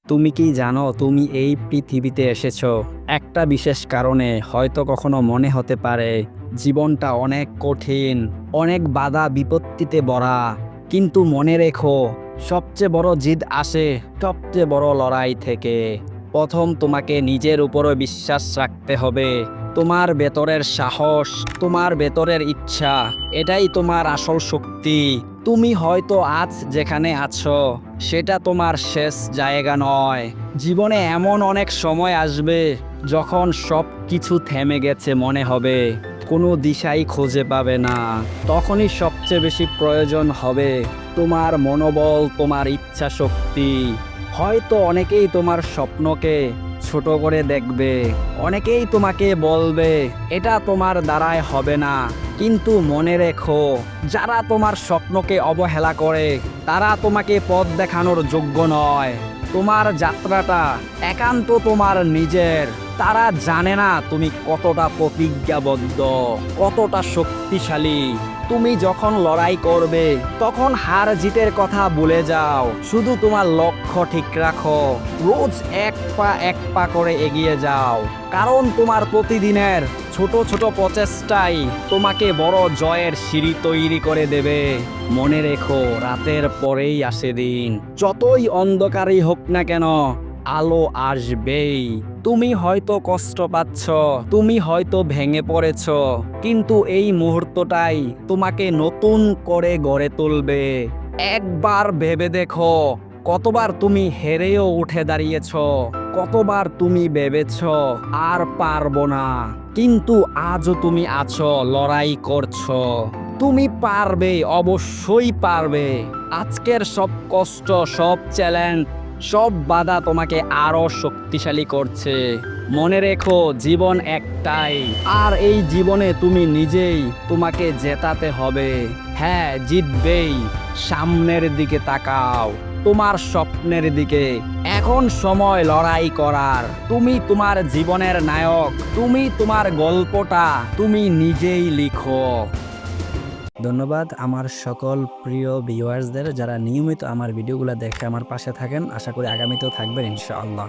তুমি কি জানো তুমি এই পৃথিবীতে এসেছো একটা বিশেষ কারণে? হয়তো কখনো মনে হতে পারে জীবনটা অনেক কঠিন, অনেক বাধা বিপত্তিতে ভরা। কিন্তু মনে রেখো, সবচেয়ে বড় জিত আসে সবচেয়ে বড় লড়াই থেকে। প্রথম তোমাকে নিজের উপরে বিশ্বাস রাখতে হবে। তোমার ভেতরের সাহস, তোমার ভেতরের ইচ্ছা, এটাই তোমার আসল শক্তি। তুমি হয়তো আজ যেখানে আছো সেটা তোমার শেষ জায়গা নয়। জীবনে এমন অনেক সময় আসবে যখন সব কিছু থেমে গেছে মনে হবে, কোনো দিশাই খুঁজে পাবে না। তখনই সবচেয়ে বেশি প্রয়োজন হবে তোমার মনোবল, তোমার ইচ্ছা শক্তি। হয়তো অনেকেই তোমার স্বপ্নকে ছোট করে দেখবে, অনেকেই তোমাকে বলবে এটা তোমার দ্বারাই হবে না। কিন্তু মনে রেখো, যারা তোমার স্বপ্নকে অবহেলা করে তারা তোমাকে পথ দেখানোর যোগ্য নয়। তোমার যাত্রাটা একান্ত তোমার নিজের। তারা জানে না তুমি কতটা প্রতিজ্ঞাবদ্ধ, কতটা শক্তিশালী। তুমি যখন লড়াই করবে তখন হার জিতের কথা ভুলে যাও, শুধু তোমার লক্ষ্য ঠিক রাখো। রোজ এক পা করে এগিয়ে যাও, কারণ তোমার প্রতিদিনের ছোট ছোট প্রচেষ্টাই তোমাকে বড় জয়ের সিঁড়ি তৈরি করে দেবে। মনে রেখো, রাতের পরেই আসে দিন। যতই অন্ধকারই হোক না কেন, আলো আসবেই। তুমি হয়তো কষ্ট পাচ্ছ, তুমি হয়তো ভেঙে পড়েছ, কিন্তু এই মুহূর্তটাই তোমাকে নতুন করে গড়ে তুলবে। একবার ভেবে দেখো, কতবার তুমি হেরেও উঠে দাঁড়িয়েছ, কতবার তুমি ভেবেছ আর পারবো না, কিন্তু আজও তুমি আছো, লড়াই করছো। তুমি পারবে, অবশ্যই পারবে। আজকের সব কষ্ট, সব চ্যালেঞ্জ, সব বাধা তোমাকে আরো শক্তিশালী করছে। মনে রেখো, জীবন একটাই, আর এই জীবনে তুমি নিজেই তোমাকে জেতাতে হবে। হ্যাঁ, জিতবেই। সামনের দিকে তাকাও, তোমার স্বপ্নের দিকে। এখন সময় লড়াই করার। তুমি তোমার জীবনের নায়ক, তুমি তোমার গল্পটা তুমি নিজেই লিখো। ধন্যবাদ আমার সকল প্রিয় ভিউয়ার্সদের, যারা নিয়মিত আমার ভিডিওগুলো দেখে আমার পাশে থাকেন। আশা করি আগামীতেও থাকবেন ইনশাআল্লাহ।